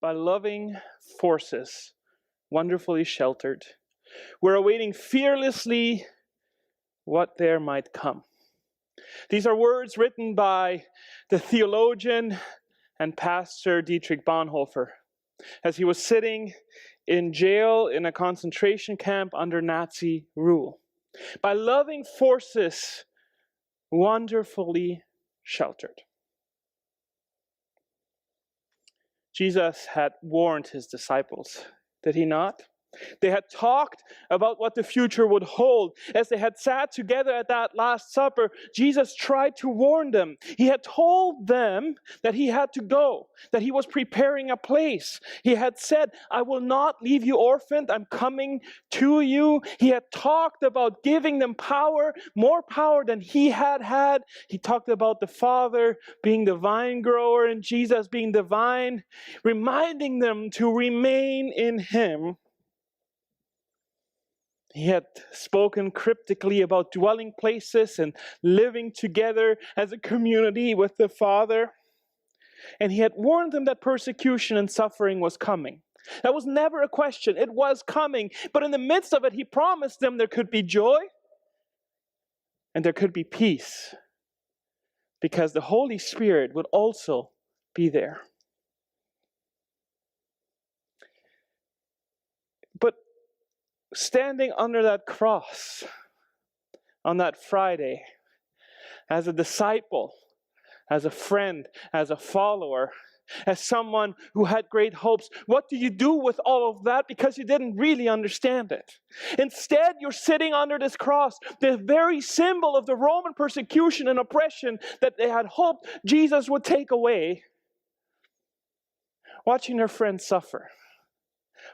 by loving forces, wonderfully sheltered. We're awaiting fearlessly what there might come. These are words written by the theologian and pastor Dietrich Bonhoeffer as he was sitting in jail in a concentration camp under Nazi rule. By loving forces, wonderfully sheltered. Jesus had warned his disciples, did he not? They had talked about what the future would hold. As they had sat together at that Last Supper, Jesus tried to warn them. He had told them that he had to go, that he was preparing a place. He had said, I will not leave you orphaned, I'm coming to you. He had talked about giving them power, more power than he had had. He talked about the Father being the vine grower and Jesus being the vine, reminding them to remain in him. He had spoken cryptically about dwelling places and living together as a community with the Father. And he had warned them that persecution and suffering was coming. That was never a question. It was coming. But in the midst of it, he promised them there could be joy and there could be peace, because the Holy Spirit would also be there. But standing under that cross on that Friday, as a disciple, as a friend, as a follower, as someone who had great hopes, what do you do with all of that? Because you didn't really understand it. Instead, you're sitting under this cross, the very symbol of the Roman persecution and oppression that they had hoped Jesus would take away, watching their friends suffer.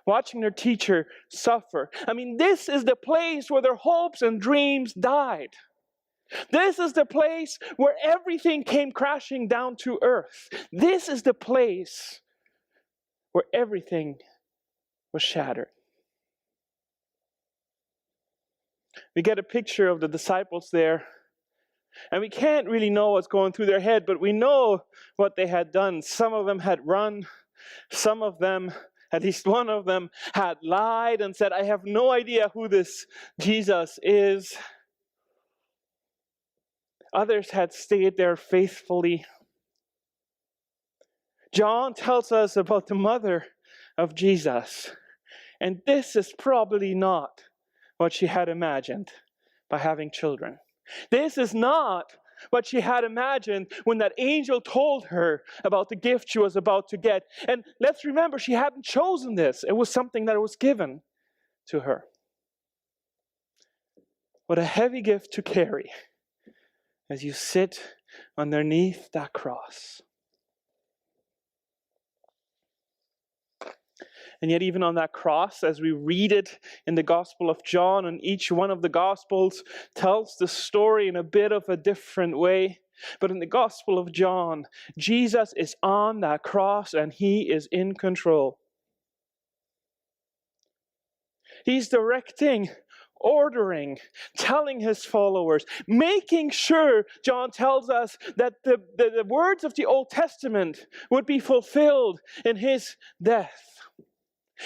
Watching their teacher suffer. I mean, this is the place where their hopes and dreams died. This is the place where everything came crashing down to earth. This is the place where everything was shattered. We get a picture of the disciples there, and we can't really know what's going through their head, but we know what they had done. Some of them had run. Some of them, at least one of them, had lied and said, I have no idea who this Jesus is. Others had stayed there faithfully. John tells us about the mother of Jesus. And this is probably not what she had imagined by having children. This is not what she had imagined when that angel told her about the gift she was about to get. And let's remember, she hadn't chosen this. It was something that was given to her. What a heavy gift to carry as you sit underneath that cross. And yet even on that cross, as we read it in the Gospel of John, and each one of the Gospels tells the story in a bit of a different way. But in the Gospel of John, Jesus is on that cross and he is in control. He's directing, ordering, telling his followers, making sure, John tells us, that the words of the Old Testament would be fulfilled in his death.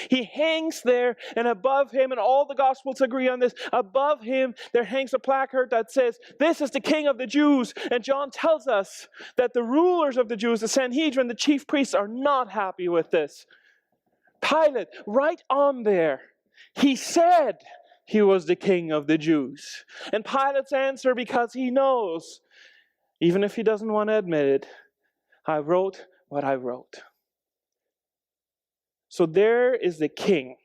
He hangs there, and above him, and all the Gospels agree on this, above him there hangs a placard that says, this is the King of the Jews. And John tells us that the rulers of the Jews, the Sanhedrin, the chief priests, are not happy with this. Pilate, right on there, he said he was the King of the Jews. And Pilate's answer, because he knows, even if he doesn't want to admit it, I wrote what I wrote. So there is the king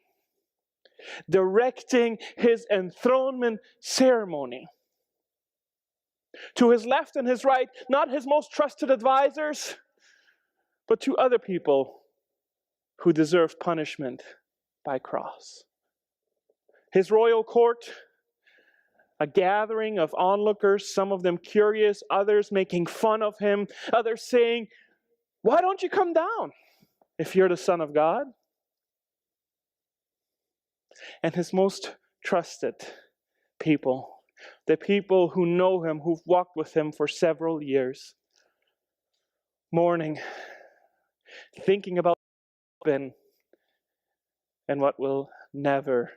directing his enthronement ceremony. To his left and his right, not his most trusted advisors, but to other people who deserve punishment by cross. His royal court, a gathering of onlookers, some of them curious, others making fun of him, others saying, why don't you come down if you're the Son of God? And his most trusted people, the people who know him, who've walked with him for several years, mourning, thinking about been and what will never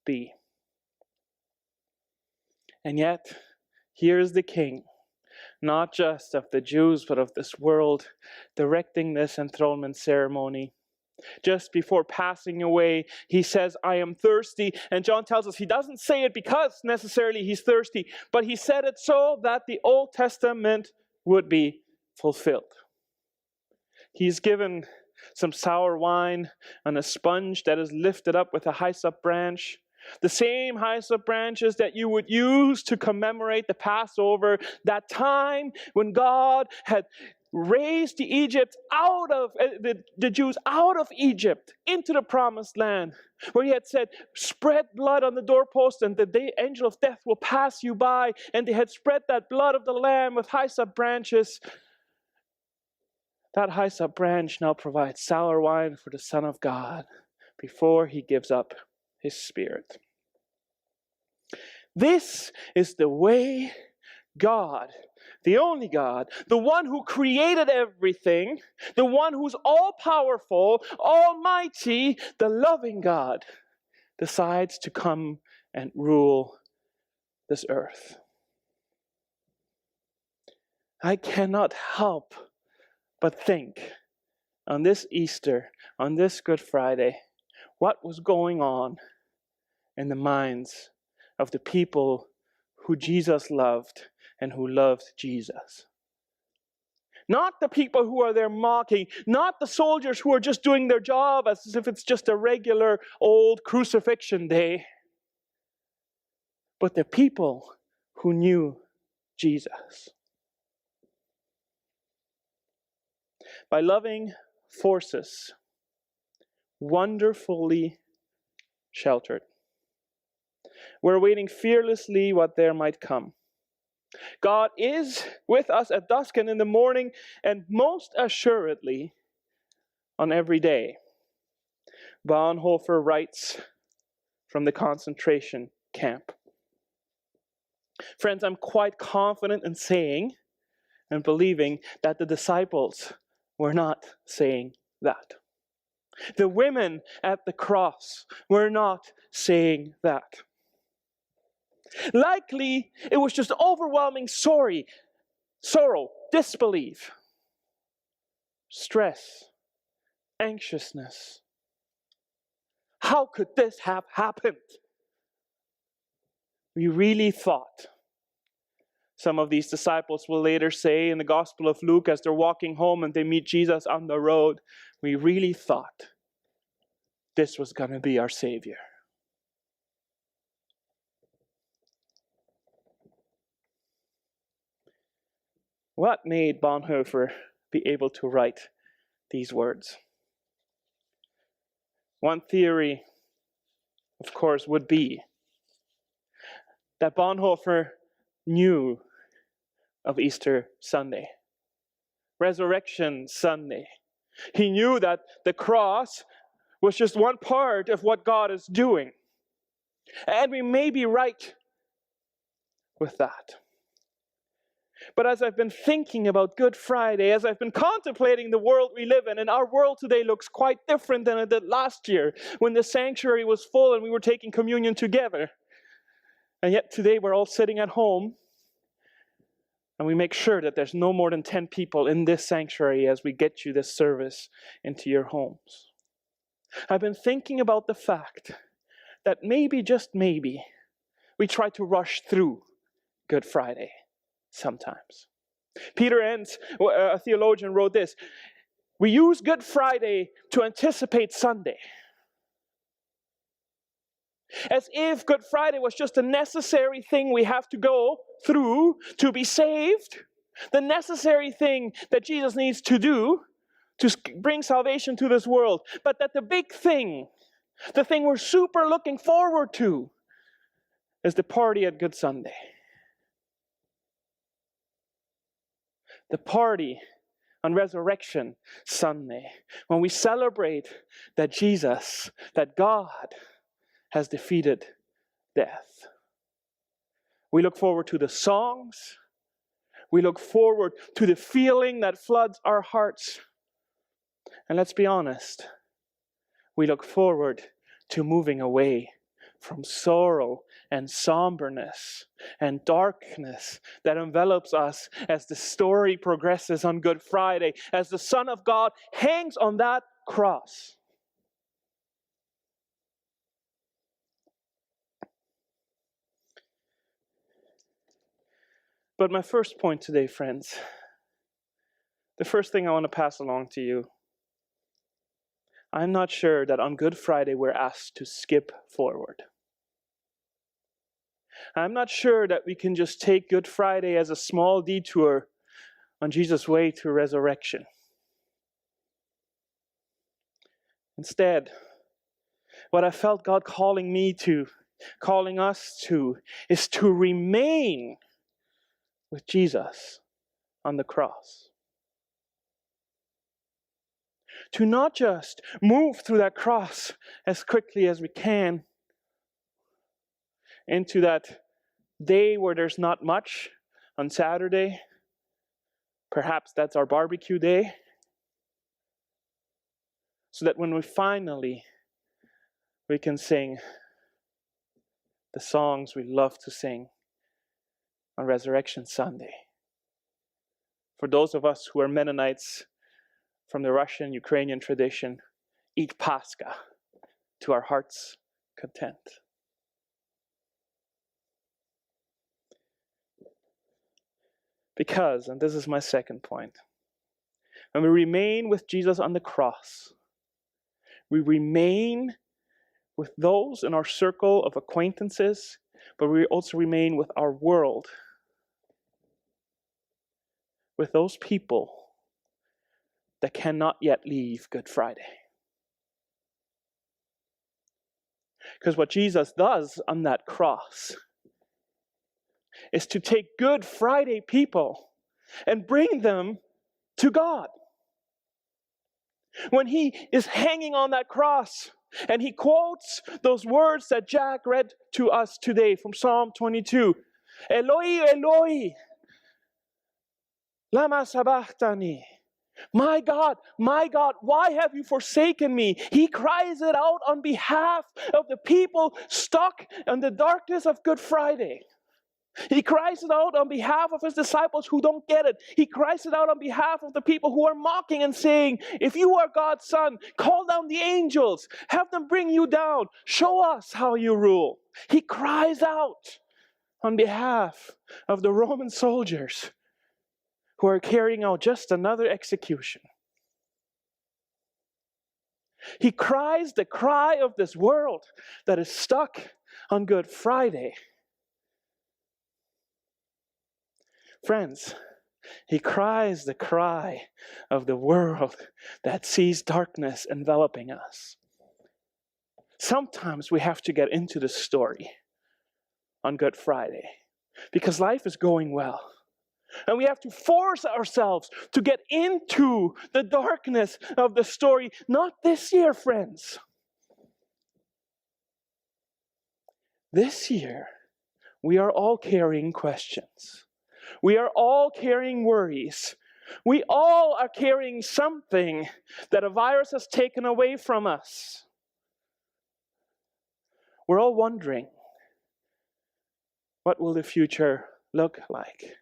be. And yet, here's the King, not just of the Jews, but of this world, directing this enthronement ceremony. Just before passing away, he says, I am thirsty. And John tells us he doesn't say it because necessarily he's thirsty, but he said it so that the Old Testament would be fulfilled. He's given some sour wine on a sponge that is lifted up with a hyssop branch. The same hyssop branches that you would use to commemorate the Passover, that time when God had raised the Jews out of Egypt into the promised land, where he had said, spread blood on the doorpost and the angel of death will pass you by, and they had spread that blood of the lamb with hyssop branches. That hyssop branch now provides sour wine for the Son of God before he gives up his spirit. This is the way God, the only God, the one who created everything, the one who's all-powerful, almighty, the loving God, decides to come and rule this earth. I cannot help but think on this Easter, on this Good Friday, what was going on in the minds of the people who Jesus loved and who loved Jesus. Not the people who are there mocking, not the soldiers who are just doing their job as if it's just a regular old crucifixion day, but the people who knew Jesus. By loving forces, wonderfully sheltered, we're waiting fearlessly what there might come. God is with us at dusk and in the morning, and most assuredly on every day. Bonhoeffer writes from the concentration camp. Friends, I'm quite confident in saying and believing that the disciples were not saying that. The women at the cross were not saying that. Likely, it was just overwhelming sorrow, disbelief, stress, anxiousness. How could this have happened? We really thought. Some of these disciples will later say in the Gospel of Luke, as they're walking home and they meet Jesus on the road, we really thought this was going to be our Savior. What made Bonhoeffer be able to write these words? One theory, of course, would be that Bonhoeffer knew of Easter Sunday, Resurrection Sunday. He knew that the cross was just one part of what God is doing. And we may be right with that. But as I've been thinking about Good Friday, as I've been contemplating the world we live in, and our world today looks quite different than it did last year when the sanctuary was full and we were taking communion together. And yet today we're all sitting at home and we make sure that there's no more than 10 people in this sanctuary as we get you this service into your homes. I've been thinking about the fact that maybe, just maybe, we try to rush through Good Friday sometimes. Peter Enns, a theologian, wrote this: we use Good Friday to anticipate Sunday. As if Good Friday was just a necessary thing we have to go through to be saved, the necessary thing that Jesus needs to do to bring salvation to this world. But that the big thing, the thing we're super looking forward to, is the party at Good Sunday. The party on Resurrection Sunday, when we celebrate that Jesus, that God has defeated death. We look forward to the songs. We look forward to the feeling that floods our hearts. And let's be honest, we look forward to moving away from sorrow and somberness and darkness that envelops us as the story progresses on Good Friday, as the Son of God hangs on that cross. But my first point today, friends, the first thing I want to pass along to you, I'm not sure that on Good Friday we're asked to skip forward. I'm not sure that we can just take Good Friday as a small detour on Jesus' way to resurrection. Instead, what I felt God calling me to, calling us to, is to remain with Jesus on the cross. To not just move through that cross as quickly as we can into that day where there's not much on Saturday. Perhaps that's our barbecue day. So that when we can sing the songs we love to sing on Resurrection Sunday. For those of us who are Mennonites from the Russian-Ukrainian tradition, eat Pascha to our heart's content. Because, and this is my second point, when we remain with Jesus on the cross, we remain with those in our circle of acquaintances, but we also remain with our world, with those people that cannot yet leave Good Friday. Because what Jesus does on that cross is to take Good Friday people and bring them to God. When he is hanging on that cross and he quotes those words that Jack read to us today from Psalm 22, Eloi, Eloi, lama sabachthani. My God, why have you forsaken me? He cries it out on behalf of the people stuck in the darkness of Good Friday. He cries it out on behalf of his disciples who don't get it. He cries it out on behalf of the people who are mocking and saying, if you are God's son, call down the angels. Have them bring you down. Show us how you rule. He cries out on behalf of the Roman soldiers who are carrying out just another execution. He cries the cry of this world that is stuck on Good Friday. Friends, he cries the cry of the world that sees darkness enveloping us. Sometimes we have to get into the story on Good Friday because life is going well. And we have to force ourselves to get into the darkness of the story. Not this year, friends. This year, we are all carrying questions. We are all carrying worries. We all are carrying something that a virus has taken away from us. We're all wondering, what will the future look like?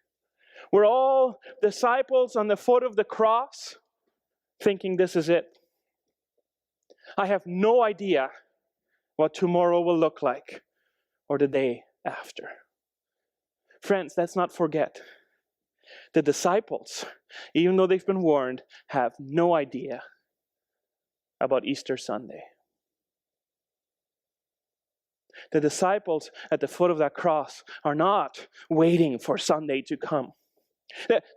We're all disciples on the foot of the cross, thinking this is it. I have no idea what tomorrow will look like, or the day after. Friends, let's not forget, the disciples, even though they've been warned, have no idea about Easter Sunday. The disciples at the foot of that cross are not waiting for Sunday to come.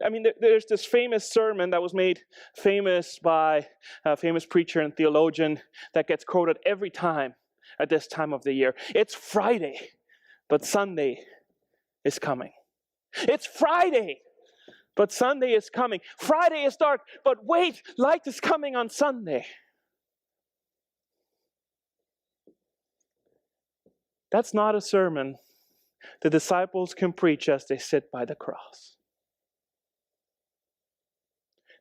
I mean, there's this famous sermon that was made famous by a famous preacher and theologian that gets quoted every time at this time of the year. It's Friday, but Sunday is coming. It's Friday, but Sunday is coming. Friday is dark, but wait, light is coming on Sunday. That's not a sermon the disciples can preach as they sit by the cross.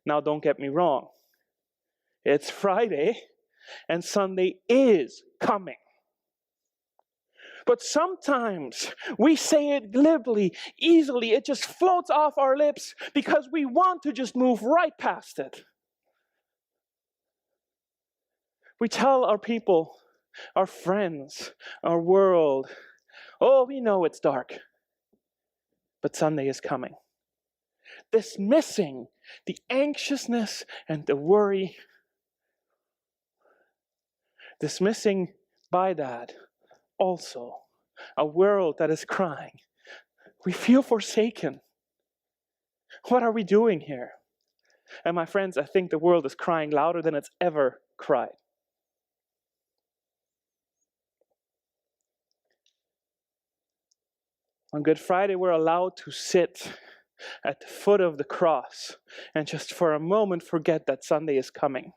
Now, don't get me wrong. It's Friday, and Sunday is coming. But sometimes we say it glibly, easily. It just floats off our lips because we want to just move right past it. We tell our people, our friends, our world, oh, we know it's dark, but Sunday is coming. Dismissing the anxiousness and the worry. Dismissing by that also a world that is crying. We feel forsaken. What are we doing here? And my friends, I think the world is crying louder than it's ever cried. On Good Friday, we're allowed to sit at the foot of the cross and just for a moment forget that Sunday is coming.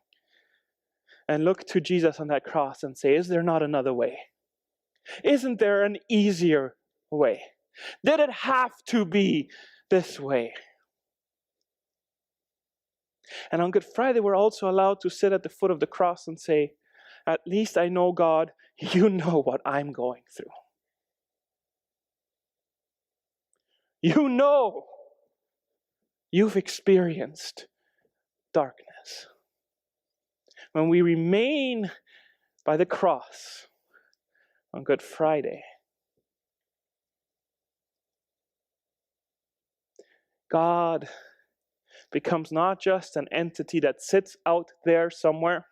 And look to Jesus on that cross and say, is there not another way? Isn't there an easier way? Did it have to be this way? And on Good Friday, we're also allowed to sit at the foot of the cross and say, at least I know, God, you know what I'm going through. You know you've experienced darkness. When we remain by the cross on Good Friday, God becomes not just an entity that sits out there somewhere.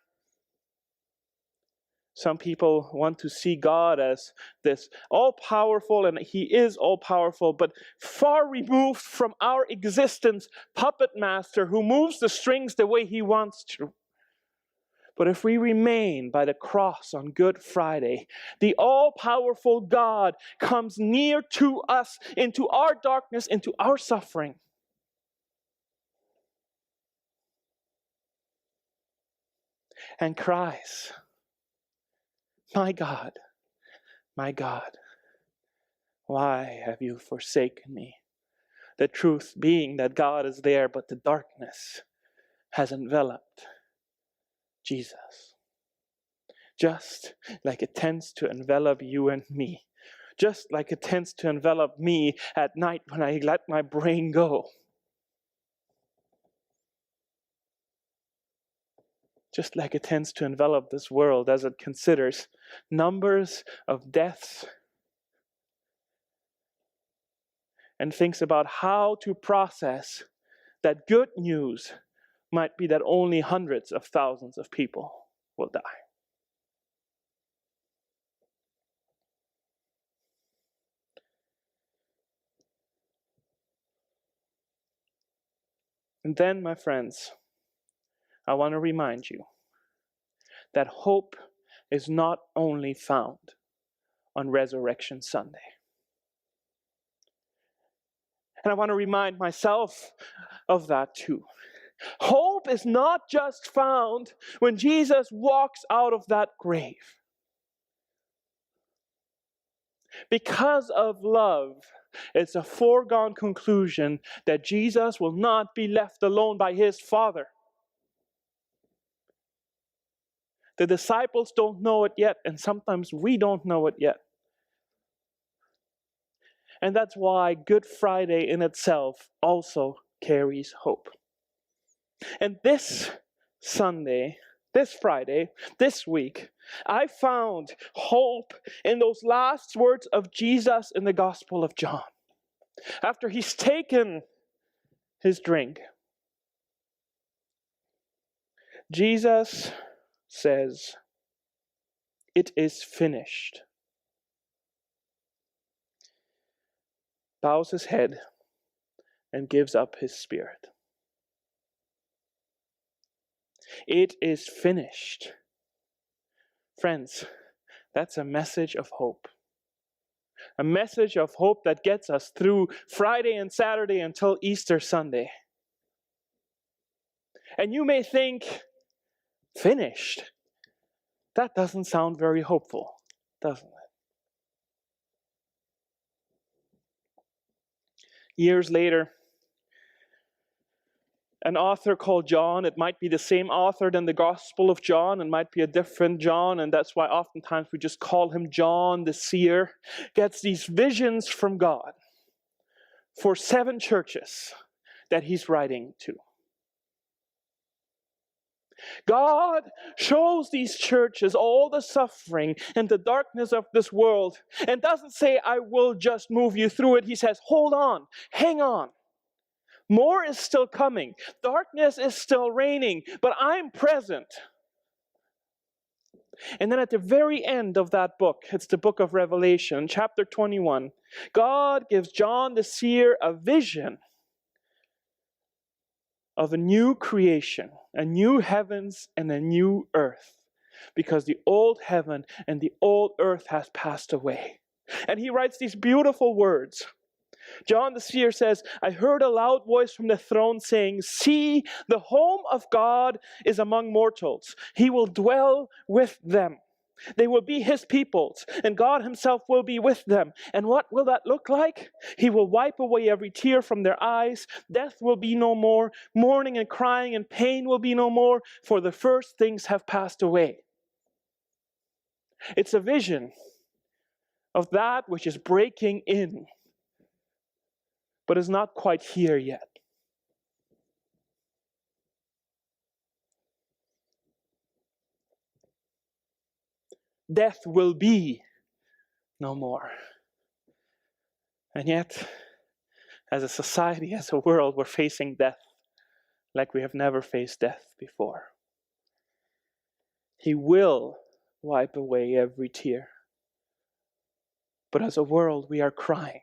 Some people want to see God as this all-powerful, and He is all-powerful, but far removed from our existence, puppet master who moves the strings the way He wants to. But if we remain by the cross on Good Friday, the all-powerful God comes near to us, into our darkness, into our suffering. And cries, my God, why have you forsaken me? The truth being that God is there, but the darkness has enveloped Jesus. Just like it tends to envelop you and me. Just like it tends to envelop me at night when I let my brain go. Just like it tends to envelop this world as it considers numbers of deaths and thinks about how to process that good news might be that only hundreds of thousands of people will die. And then, my friends, I want to remind you that hope is not only found on Resurrection Sunday. And I want to remind myself of that too. Hope is not just found when Jesus walks out of that grave. Because of love, it's a foregone conclusion that Jesus will not be left alone by His Father. The disciples don't know it yet, and sometimes we don't know it yet. And that's why Good Friday in itself also carries hope. And this Sunday, this Friday, this week, I found hope in those last words of Jesus in the Gospel of John. After He's taken His drink, Jesus says, "It is finished." Bows His head and gives up His spirit. It is finished. Friends, that's a message of hope. A message of hope that gets us through Friday and Saturday until Easter Sunday. And you may think, finished? That doesn't sound very hopeful, doesn't it? Years later, an author called John. It might be the same author than the Gospel of John. It might be a different John, and that's why oftentimes we just call him John the seer. Gets these visions from God for 7 churches that he's writing to. God shows these churches all the suffering and the darkness of this world and doesn't say, I will just move you through it. He says, hold on, hang on. More is still coming. Darkness is still reigning, but I'm present. And then at the very end of that book, it's the book of Revelation, chapter 21, God gives John the seer a vision of a new creation, a new heavens and a new earth, because the old heaven and the old earth has passed away. And he writes these beautiful words. John the seer says, I heard a loud voice from the throne saying, see, the home of God is among mortals. He will dwell with them. They will be his peoples, and God himself will be with them. And what will that look like? He will wipe away every tear from their eyes. Death will be no more. Mourning and crying and pain will be no more, for the first things have passed away. It's a vision of that which is breaking in, but is not quite here yet. Death will be no more. And yet, as a society, as a world, we're facing death like we have never faced death before. He will wipe away every tear. But as a world, we are crying.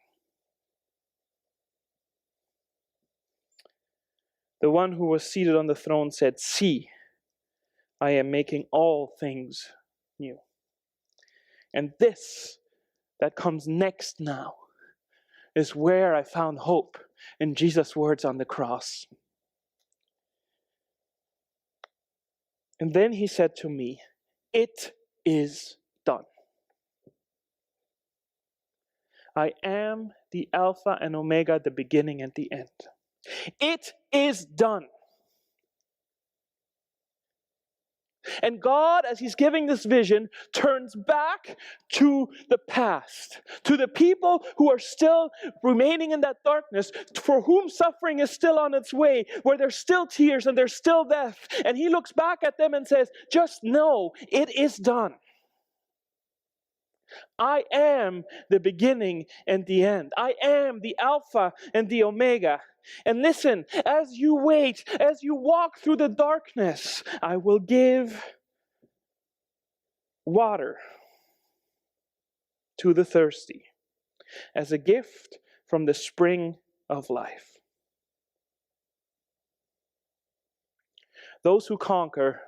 The one who was seated on the throne said, see, I am making all things new. And this that comes next now is where I found hope in Jesus' words on the cross. And then he said to me, it is done. I am the Alpha and Omega, the beginning and the end. It is done. And God, as he's giving this vision, turns back to the past, to the people who are still remaining in that darkness, for whom suffering is still on its way, where there's still tears and there's still death. And he looks back at them and says, just know it is done. I am the beginning and the end. I am the Alpha and the Omega. And listen, as you wait, as you walk through the darkness, I will give water to the thirsty as a gift from the spring of life. Those who conquer,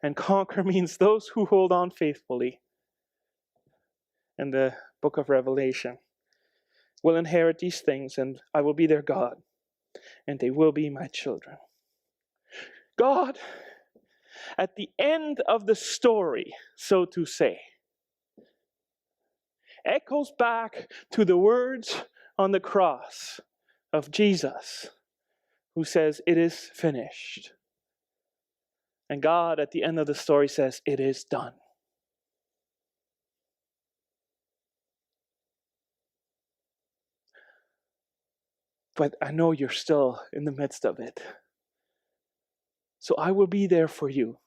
and conquer means those who hold on faithfully, in the book of Revelation, will inherit these things, and I will be their God, and they will be my children. God, at the end of the story, so to say, echoes back to the words on the cross of Jesus, who says, it is finished. And God, at the end of the story, says, it is done. But I know you're still in the midst of it. So I will be there for you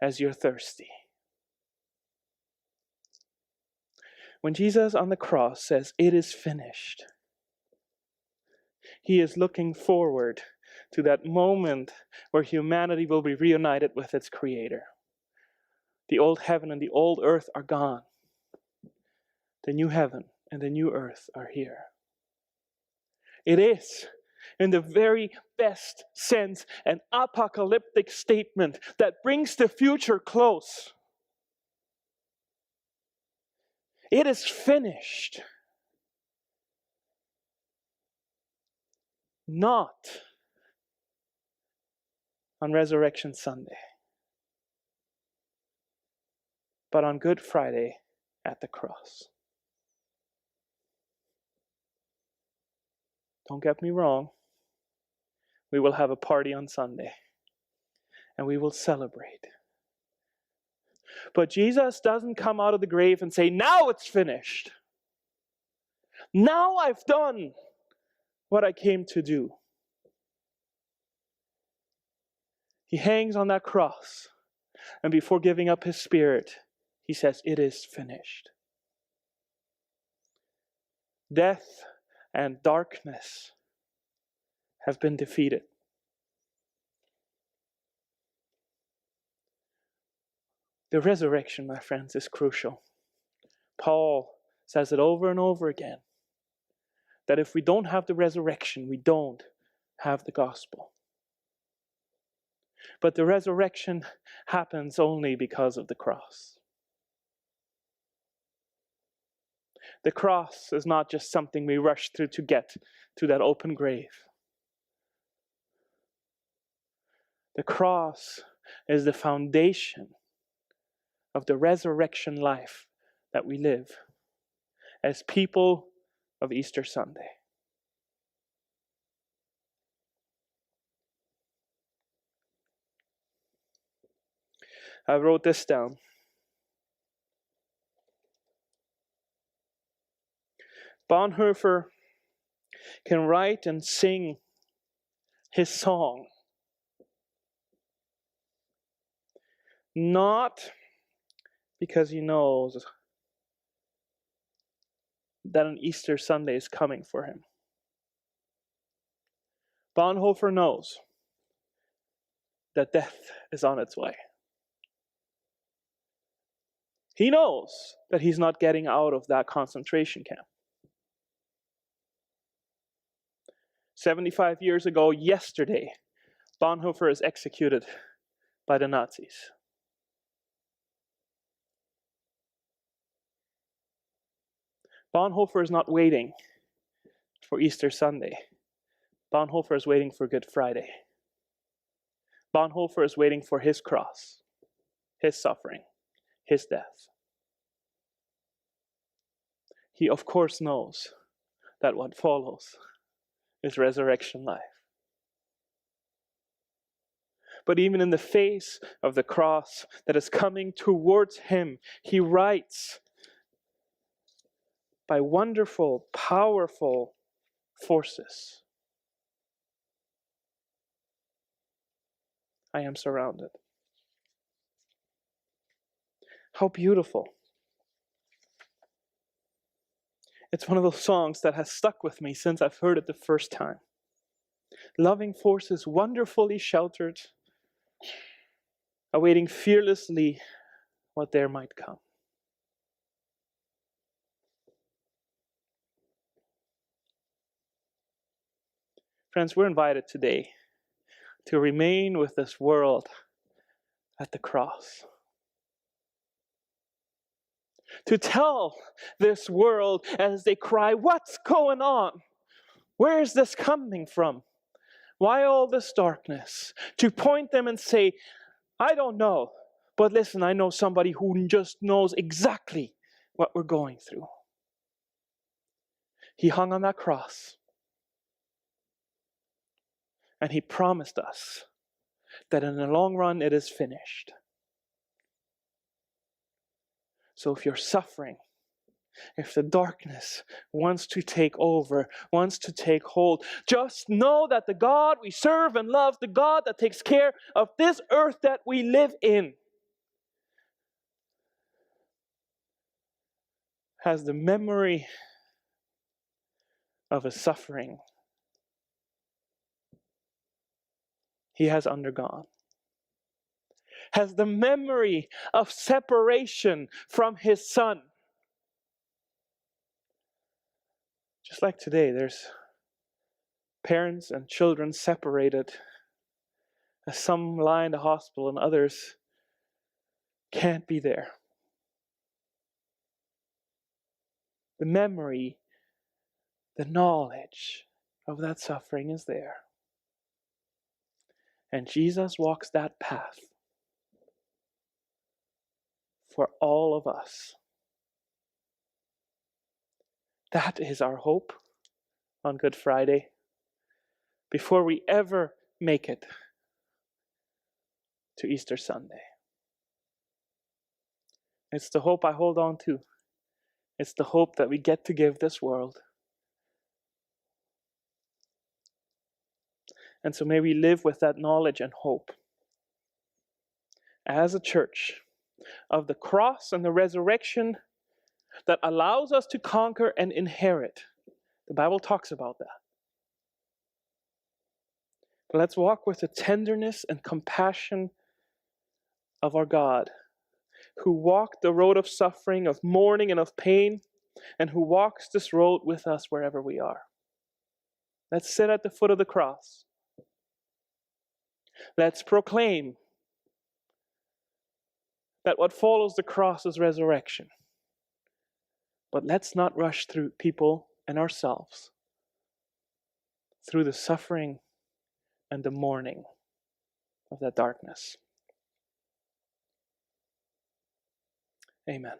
as you're thirsty. When Jesus on the cross says, it is finished, he is looking forward to that moment where humanity will be reunited with its Creator. The old heaven and the old earth are gone. The new heaven and the new earth are here. It is, in the very best sense, an apocalyptic statement that brings the future close. It is finished. Not on Resurrection Sunday, but on Good Friday at the cross. Don't get me wrong. we will have a party on Sunday and we will celebrate. But Jesus doesn't come out of the grave and say, now it's finished. Now I've done what I came to do. He hangs on that cross, and before giving up his spirit, he says, it is finished. Death and darkness have been defeated. The resurrection, my friends, is crucial. Paul says it over and over again, that if we don't have the resurrection, we don't have the gospel. But the resurrection happens only because of the cross. The cross is not just something we rush through to get to that open grave. The cross is the foundation of the resurrection life that we live as people of Easter Sunday. I wrote this down. Bonhoeffer can write and sing his song not because he knows that an Easter Sunday is coming for him. Bonhoeffer knows that death is on its way. He knows that he's not getting out of that concentration camp. 75 years ago, yesterday, Bonhoeffer is executed by the Nazis. Bonhoeffer is not waiting for Easter Sunday. Bonhoeffer is waiting for Good Friday. Bonhoeffer is waiting for his cross, his suffering, his death. He, of course, knows that what follows is resurrection life. But even in the face of the cross that is coming towards him, he writes by wonderful, powerful forces. I am surrounded. How beautiful. It's one of those songs that has stuck with me since I've heard it the first time. Loving forces wonderfully sheltered, awaiting fearlessly what there might come. Friends, we're invited today to remain with this world at the cross. To tell this world as they cry, what's going on? Where is this coming from? Why all this darkness? To point them and say, I don't know, but listen, I know somebody who just knows exactly what we're going through. He hung on that cross. And he promised us that in the long run it is finished. So if you're suffering, if the darkness wants to take over, wants to take hold, just know that the God we serve and love, the God that takes care of this earth that we live in, has the memory of a suffering he has undergone. Has the memory of separation from his Son. Just like today, there's parents and children separated, as some lie in the hospital and others can't be there. The memory, the knowledge of that suffering is there. And Jesus walks that path for all of us. That is our hope on Good Friday. Before we ever make it to Easter Sunday. It's the hope I hold on to. It's the hope that we get to give this world. And so may we live with that knowledge and hope as a church of the cross and the resurrection that allows us to conquer and inherit. The Bible talks about that. But let's walk with the tenderness and compassion of our God, who walked the road of suffering, of mourning, and of pain, and who walks this road with us wherever we are. Let's sit at the foot of the cross. Let's proclaim that what follows the cross is resurrection. But let's not rush through people and ourselves through the suffering and the mourning of that darkness. Amen.